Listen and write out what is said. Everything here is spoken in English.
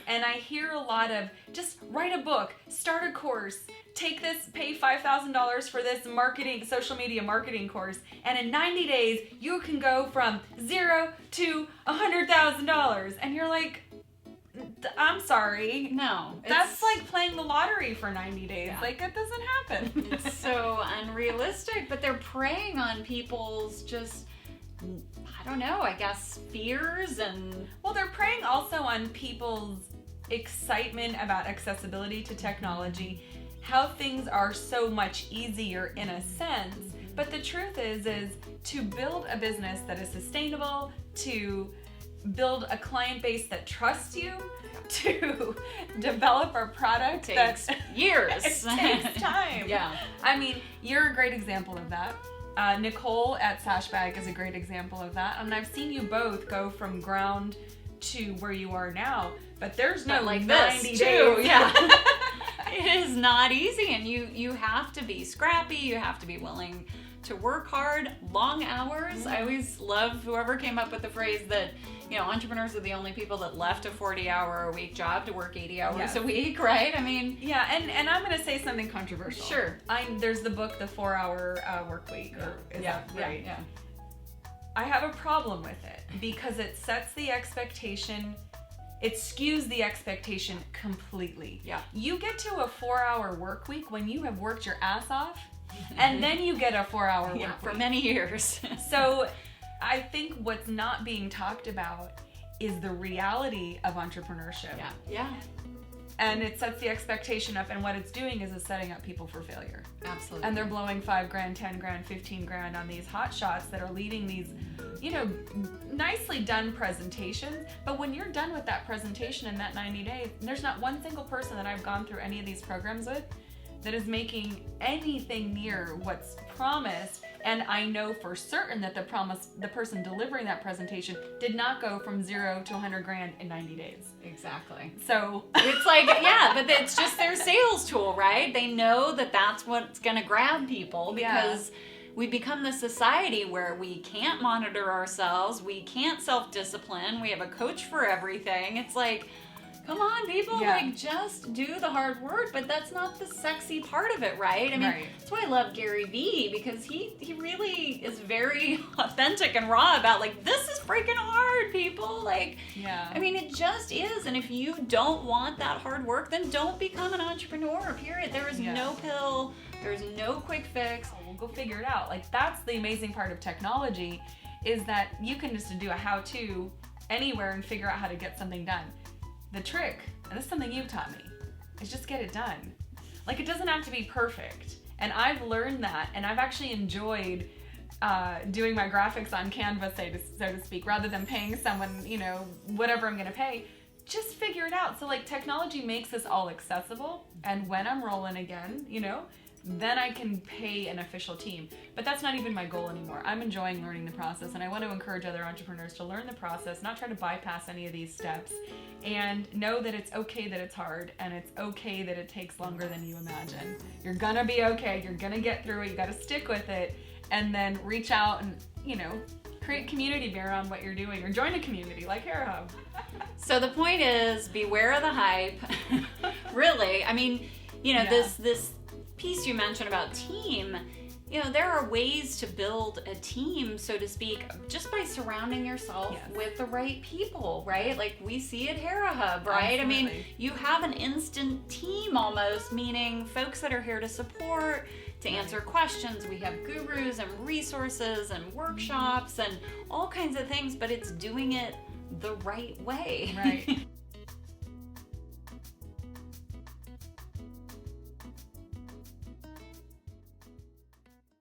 And I hear a lot of, just write a book, start a course, take this, pay $5,000 for this social media marketing course, and in 90 days, you can go from $0 to $100,000. And you're like, I'm sorry. No. That's like playing the lottery for 90 days. Yeah. Like, it doesn't happen. It's so unrealistic, but they're preying on people's just, I don't know, I guess fears and... Well, they're preying also on people's excitement about accessibility to technology, how things are so much easier in a sense. But the truth is to build a business that is sustainable, to build a client base that trusts you, to develop a product takes years. It takes time. Yeah. I mean, you're a great example of that. Nicole at Sashbag is a great example of that. And I've seen you both go from ground to where you are now, but there's no like 90 this days. too. Yeah. It is not easy, and you have to be scrappy, you have to be willing to work hard, long hours. Mm-hmm. I always love whoever came up with the phrase that, entrepreneurs are the only people that left a 40-hour-a-week job to work 80 hours a week, right? I mean... Yeah, and I'm going to say something controversial. Sure. There's the book, The 4-Hour Work Week. Is that right? Yeah. I have a problem with it because it sets the expectation... It skews the expectation completely. Yeah. You get to a 4-hour work week when you have worked your ass off, and then you get a 4-hour work week. For many years. So I think what's not being talked about is the reality of entrepreneurship. Yeah. And it sets the expectation up, and what it's doing is it's setting up people for failure. Absolutely. And they're blowing $5,000, $10,000, $15,000 on these hot shots that are leading these, nicely done presentations. But when you're done with that presentation in that 90 days, there's not one single person that I've gone through any of these programs with that is making anything near what's promised. And I know for certain that the person delivering that presentation did not go from $0 to $100,000 in 90 days. Exactly. So it's like, but it's just their sales tool, right? They know that that's what's going to grab people because we become the society where we can't monitor ourselves, we can't self-discipline, we have a coach for everything. It's like, come on, people, just do the hard work, but that's not the sexy part of it, right? I mean, that's why I love Gary Vee, because he really is very authentic and raw about, like, this is freaking hard, people. Like, I mean, it just is, and if you don't want that hard work, then don't become an entrepreneur, period. There is no pill, there's no quick fix. We'll go figure it out. Like, that's the amazing part of technology, is that you can just do a how-to anywhere and figure out how to get something done. The trick, and this is something you've taught me, is just get it done. Like, it doesn't have to be perfect. And I've learned that, and I've actually enjoyed doing my graphics on Canva, so to speak, rather than paying someone, whatever I'm gonna pay. Just figure it out. So, like, technology makes this all accessible, and when I'm rolling again, then I can pay an official team. But that's not even my goal anymore. I'm enjoying learning the process, and I want to encourage other entrepreneurs to learn the process, not try to bypass any of these steps, and know that it's okay that it's hard, and it's okay that it takes longer than you imagine. You're gonna be okay. You're gonna get through it. You gotta stick with it, and then reach out and, create community around what you're doing, or join a community like Hera Hub. So the point is, beware of the hype. Really, I mean, this piece you mentioned about team, there are ways to build a team, so to speak, just by surrounding yourself with the right people, right? Like we see at Hera Hub, right? Absolutely. I mean, you have an instant team almost, meaning folks that are here to support, to answer questions. We have gurus and resources and workshops and all kinds of things, but it's doing it the right way. Right.